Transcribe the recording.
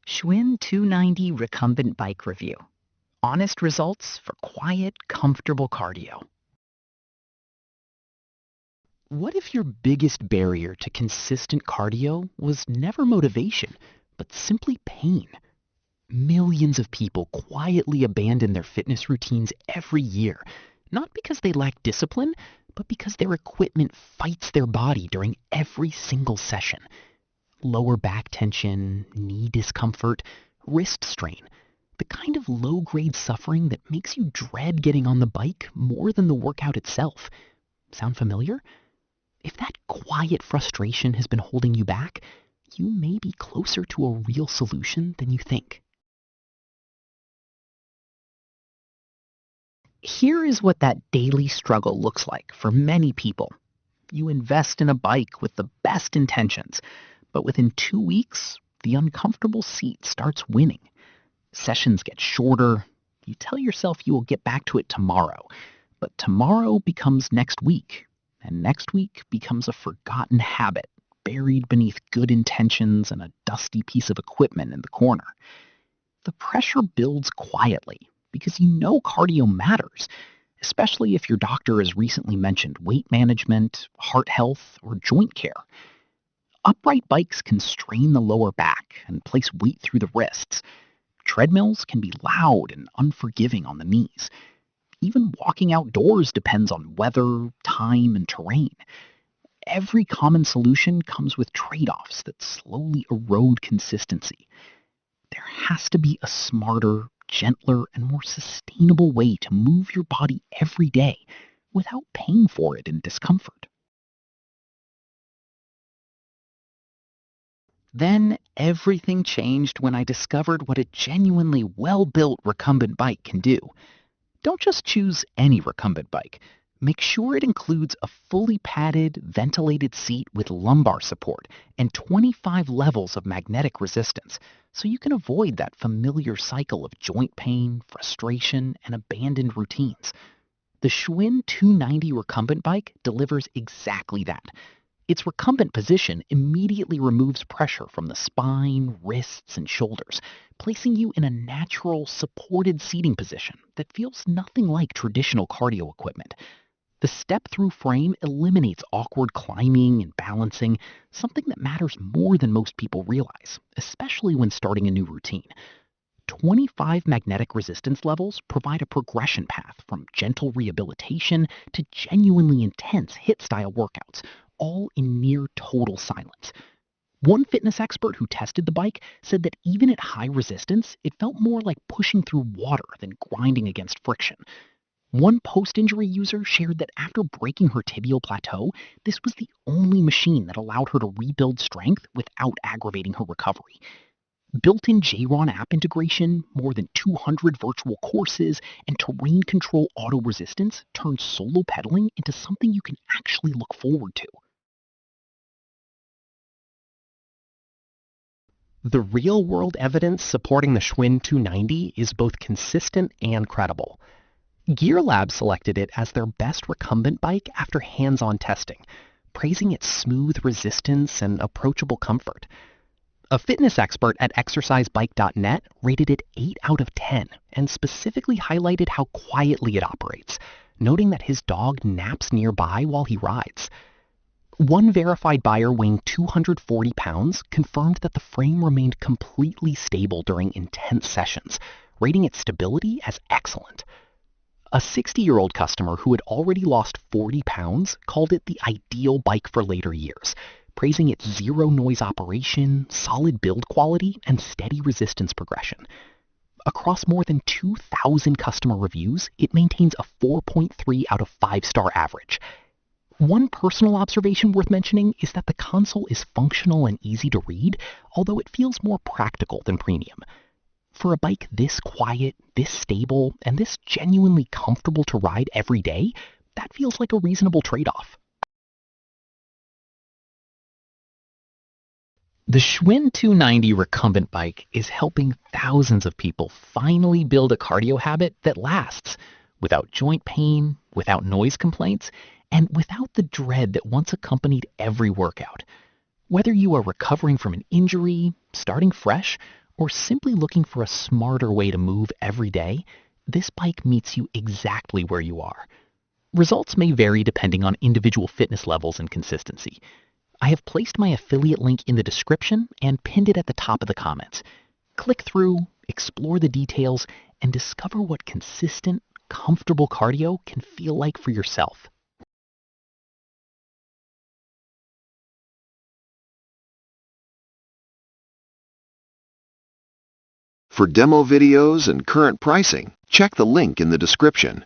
Schwinn 290 Recumbent Bike Review. Honest results for quiet, comfortable cardio. What if your biggest barrier to consistent cardio was never motivation, but simply pain? Millions of people quietly abandon their fitness routines every year, not because they lack discipline, but because their equipment fights their body during every single session. Lower back tension, knee discomfort, wrist strain, the kind of low-grade suffering that makes you dread getting on the bike more than the workout itself. Sound familiar? If that quiet frustration has been holding you back, you may be closer to a real solution than you think. Here is what that daily struggle looks like for many people. You invest in a bike with the best intentions, but within 2 weeks, the uncomfortable seat starts winning. Sessions get shorter. You tell yourself you will get back to it tomorrow, but tomorrow becomes next week, and next week becomes a forgotten habit buried beneath good intentions and a dusty piece of equipment in the corner. The pressure builds quietly because you know cardio matters, especially if your doctor has recently mentioned weight management, heart health, or joint care. Upright bikes can strain the lower back and place weight through the wrists. Treadmills can be loud and unforgiving on the knees. Even walking outdoors depends on weather, time, and terrain. Every common solution comes with trade-offs that slowly erode consistency. There has to be a smarter, gentler, and more sustainable way to move your body every day without paying for it in discomfort. Then everything changed when I discovered what a genuinely well-built recumbent bike can do. Don't just choose any recumbent bike. Make sure it includes a fully padded, ventilated seat with lumbar support and 25 levels of magnetic resistance, so you can avoid that familiar cycle of joint pain, frustration, and abandoned routines. The Schwinn 290 recumbent bike delivers exactly that. Its recumbent position immediately removes pressure from the spine, wrists, and shoulders, placing you in a natural, supported seating position that feels nothing like traditional cardio equipment. The step-through frame eliminates awkward climbing and balancing, something that matters more than most people realize, especially when starting a new routine. 25 magnetic resistance levels provide a progression path from gentle rehabilitation to genuinely intense HIIT-style workouts, all in near total silence. One fitness expert who tested the bike said that even at high resistance, it felt more like pushing through water than grinding against friction. One post-injury user shared that after breaking her tibial plateau, this was the only machine that allowed her to rebuild strength without aggravating her recovery. Built-in J-RON app integration, more than 200 virtual courses, and terrain control auto resistance turned solo pedaling into something you can actually look forward to. The real-world evidence supporting the Schwinn 290 is both consistent and credible. Gear Lab selected it as their best recumbent bike after hands-on testing, praising its smooth resistance and approachable comfort. A fitness expert at exercisebike.net rated it 8 out of 10 and specifically highlighted how quietly it operates, noting that his dog naps nearby while he rides. One verified buyer weighing 240 pounds confirmed that the frame remained completely stable during intense sessions, rating its stability as excellent. A 60-year-old customer who had already lost 40 pounds called it the ideal bike for later years, praising its zero-noise operation, solid build quality, and steady resistance progression. Across more than 2,000 customer reviews, it maintains a 4.3 out of 5-star average. One personal observation worth mentioning is that the console is functional and easy to read, although it feels more practical than premium. For a bike this quiet, this stable, and this genuinely comfortable to ride every day, that feels like a reasonable trade-off. The Schwinn 290 recumbent bike is helping thousands of people finally build a cardio habit that lasts, without joint pain, without noise complaints, and without the dread that once accompanied every workout. Whether you are recovering from an injury, starting fresh, or simply looking for a smarter way to move every day, this bike meets you exactly where you are. Results may vary depending on individual fitness levels and consistency. I have placed my affiliate link in the description and pinned it at the top of the comments. Click through, explore the details, and discover what consistent, comfortable cardio can feel like for yourself. For demo videos and current pricing, check the link in the description.